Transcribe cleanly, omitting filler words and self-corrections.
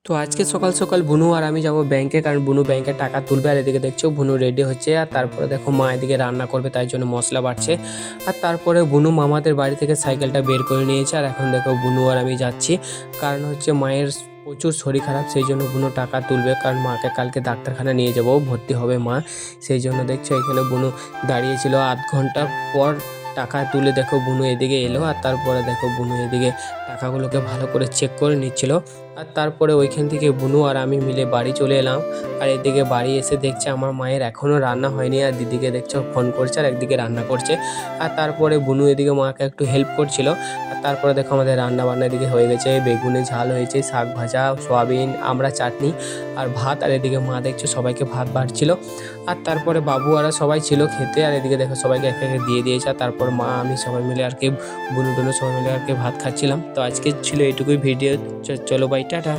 তো আজকে সকাল সকাল বুনু আর আমি যাব ব্যাংকে, কারণ বুনু ব্যাংকে টাকা তুলবে। আর এদিকে দেখছো বুনু রেডি হচ্ছে, আর তারপরে দেখো মা এদিকে রান্না করবে, তাই জন্য মশলা বাটছে। আর তারপরে বুনু মামাদের বাড়ি থেকে সাইকেলটা বের করে নিয়েছে, আর এখন দেখো বুনু আর আমি যাচ্ছি। কারণ হচ্ছে মায়ের প্রচুর শরীর খারাপ, সেই জন্য বুনু টাকা তুলবে, কারণ মাকে কালকে ডাক্তারখানা নিয়ে যাবো, ভর্তি হবে মা। সেই জন্য দেখছো এখানে বুনু দাঁড়িয়েছিল। আধ ঘন্টা পর টাকা তুলে দেখো বুনু এদিকে এলো, আর তারপরে দেখো বুনু এদিকে টাকাগুলোকে ভালো করে চেক করে নিচ্ছিল। আর তারপরে ওইখান থেকে বুনু আর আমি মিলে বাড়ি চলে এলাম। আর এদিকে বাড়ি এসে দেখছে আমার মায়ের এখনও রান্না হয়নি, আর দিদিকে দেখছো ফোন করছে আর একদিকে রান্না করছে। আর তারপরে বুনু এদিকে মাকে একটু হেল্প করছিল। আর তারপরে দেখো আমাদের রান্না বান্না এদিকে হয়ে গেছে, বেগুনে ঝাল হয়েছে, শাক ভাজা, সয়াবিন, আমরা চাটনি আর ভাত। আর এদিকে মা দেখছো সবাইকে ভাত বাড়ছিল। আর তারপরে বাবু আর সবাই ছিল খেতে, আর এদিকে দেখো সবাইকে একে একে দিয়ে দিয়েছে। আর তারপর মা আমি সবাই মিলে আর কি বুনু টুনু সবাই মিলে আর কি ভাত খাচ্ছিলাম। তো আজকে ছিল এইটুকুই ভিডিও। চলো বাই, টাটা।